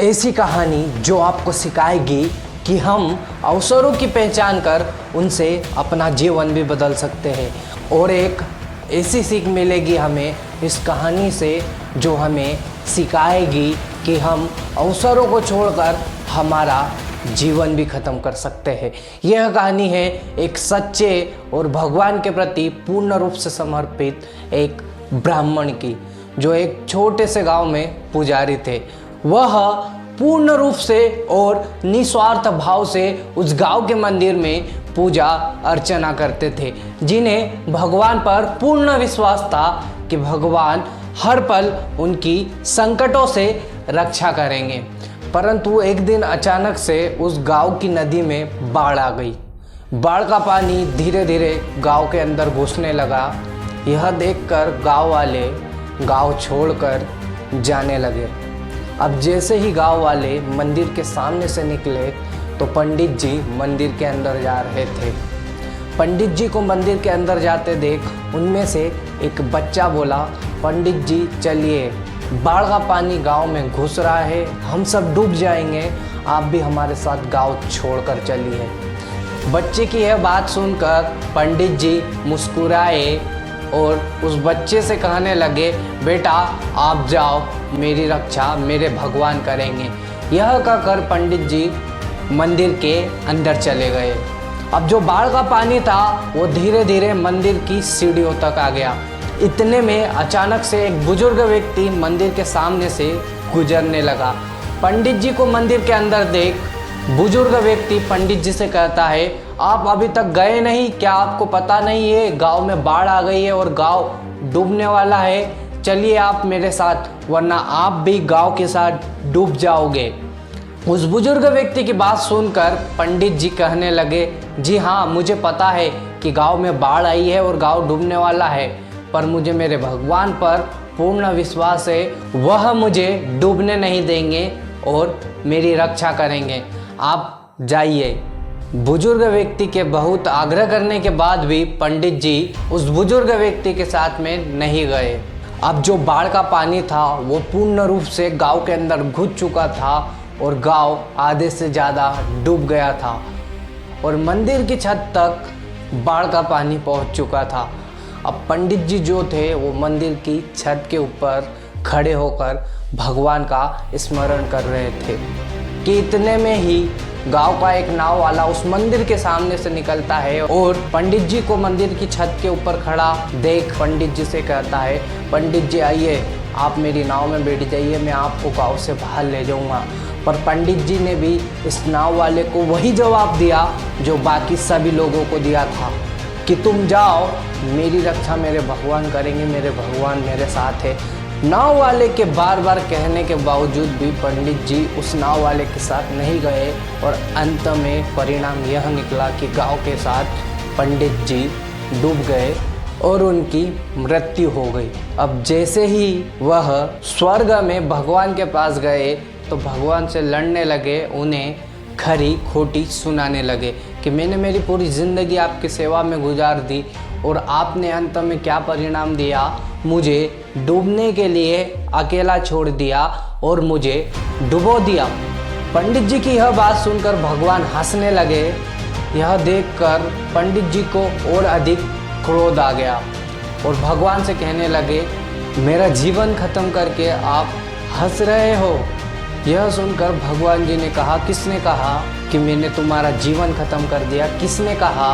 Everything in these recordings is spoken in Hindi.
ऐसी कहानी जो आपको सिखाएगी कि हम अवसरों की पहचान कर उनसे अपना जीवन भी बदल सकते हैं। और एक ऐसी सीख मिलेगी हमें इस कहानी से जो हमें सिखाएगी कि हम अवसरों को छोड़कर हमारा जीवन भी ख़त्म कर सकते हैं। यह कहानी है एक सच्चे और भगवान के प्रति पूर्ण रूप से समर्पित एक ब्राह्मण की, जो एक छोटे से गांव में पुजारी थे। वह पूर्ण रूप से और निस्वार्थ भाव से उस गांव के मंदिर में पूजा अर्चना करते थे, जिन्हें भगवान पर पूर्ण विश्वास था कि भगवान हर पल उनकी संकटों से रक्षा करेंगे। परंतु एक दिन अचानक से उस गांव की नदी में बाढ़ आ गई। बाढ़ का पानी धीरे धीरे गांव के अंदर घुसने लगा। यह देखकर गांव वाले गांव छोड़कर जाने लगे। अब जैसे ही गांव वाले मंदिर के सामने से निकले तो पंडित जी मंदिर के अंदर जा रहे थे। पंडित जी को मंदिर के अंदर जाते देख उनमें से एक बच्चा बोला, पंडित जी चलिए, बाढ़ का पानी गांव में घुस रहा है, हम सब डूब जाएंगे, आप भी हमारे साथ गांव छोड़कर चलिए। बच्चे की यह बात सुनकर पंडित जी मुस्कुराए और उस बच्चे से कहने लगे, बेटा आप जाओ, मेरी रक्षा मेरे भगवान करेंगे। यह कहकर पंडित जी मंदिर के अंदर चले गए। अब जो बाढ़ का पानी था वो धीरे धीरे मंदिर की सीढ़ियों तक आ गया। इतने में अचानक से एक बुजुर्ग व्यक्ति मंदिर के सामने से गुजरने लगा। पंडित जी को मंदिर के अंदर देख बुजुर्ग व्यक्ति पंडित जी से कहता है, आप अभी तक गए नहीं क्या? आपको पता नहीं है गांव में बाढ़ आ गई है और गांव डूबने वाला है? चलिए आप मेरे साथ, वरना आप भी गांव के साथ डूब जाओगे। उस बुजुर्ग व्यक्ति की बात सुनकर पंडित जी कहने लगे, जी हाँ, मुझे पता है कि गांव में बाढ़ आई है और गांव डूबने वाला है, पर मुझे मेरे भगवान पर पूर्ण विश्वास है, वह मुझे डूबने नहीं देंगे और मेरी रक्षा करेंगे, आप जाइए। बुजुर्ग व्यक्ति के बहुत आग्रह करने के बाद भी पंडित जी उस बुजुर्ग व्यक्ति के साथ में नहीं गए। अब जो बाढ़ का पानी था वो पूर्ण रूप से गांव के अंदर घुस चुका था और गांव आधे से ज़्यादा डूब गया था और मंदिर की छत तक बाढ़ का पानी पहुंच चुका था। अब पंडित जी जो थे वो मंदिर की छत के ऊपर खड़े होकर भगवान का स्मरण कर रहे थे कि इतने में ही गांव का एक नाव वाला उस मंदिर के सामने से निकलता है और पंडित जी को मंदिर की छत के ऊपर खड़ा देख पंडित जी से कहता है, पंडित जी आइए, आप मेरी नाव में बैठ जाइए, मैं आपको गांव से बाहर ले जाऊंगा। पर पंडित जी ने भी इस नाव वाले को वही जवाब दिया जो बाकी सभी लोगों को दिया था कि तुम जाओ, मेरी रक्षा मेरे भगवान करेंगे, मेरे भगवान मेरे साथ है। नाव वाले के बार बार कहने के बावजूद भी पंडित जी उस नाव वाले के साथ नहीं गए और अंत में परिणाम यह निकला कि गांव के साथ पंडित जी डूब गए और उनकी मृत्यु हो गई। अब जैसे ही वह स्वर्ग में भगवान के पास गए तो भगवान से लड़ने लगे, उन्हें खरी खोटी सुनाने लगे कि मैंने मेरी पूरी ज़िंदगी आपकी सेवा में गुजार दी और आपने अंत में क्या परिणाम दिया, मुझे डूबने के लिए अकेला छोड़ दिया और मुझे डुबो दिया। पंडित जी की यह बात सुनकर भगवान हंसने लगे। यह देखकर पंडित जी को और अधिक क्रोध आ गया और भगवान से कहने लगे, मेरा जीवन ख़त्म करके आप हंस रहे हो? यह सुनकर भगवान जी ने कहा, किसने कहा कि मैंने तुम्हारा जीवन ख़त्म कर दिया? किसने कहा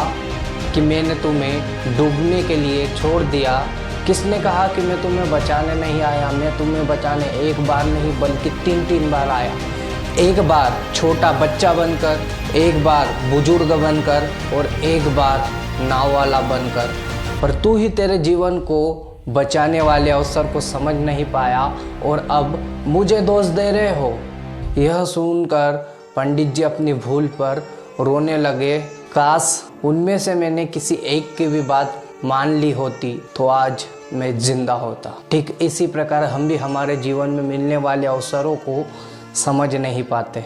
कि मैंने तुम्हें डूबने के लिए छोड़ दिया? किसने कहा कि मैं तुम्हें बचाने नहीं आया? मैं तुम्हें बचाने एक बार नहीं बल्कि 3 बार आया। एक बार छोटा बच्चा बनकर, एक बार बुजुर्ग बनकर और एक बार नाव वाला बनकर, पर तू ही तेरे जीवन को बचाने वाले अवसर को समझ नहीं पाया और अब मुझे दोष दे रहे हो। यह सुनकर पंडित जी अपनी भूल पर रोने लगे। काश उनमें से मैंने किसी एक की भी बात मान ली होती तो आज मैं जिंदा होता। ठीक इसी प्रकार हम भी हमारे जीवन में मिलने वाले अवसरों को समझ नहीं पाते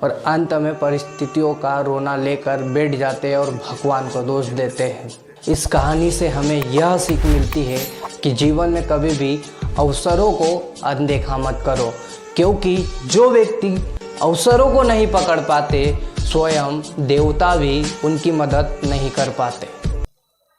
और अंत में परिस्थितियों का रोना लेकर बैठ जाते हैं और भगवान को दोष देते हैं। इस कहानी से हमें यह सीख मिलती है कि जीवन में कभी भी अवसरों को अनदेखा मत करो, क्योंकि जो व्यक्ति अवसरों को नहीं पकड़ पाते, स्वयं देवता भी उनकी मदद नहीं कर पाते।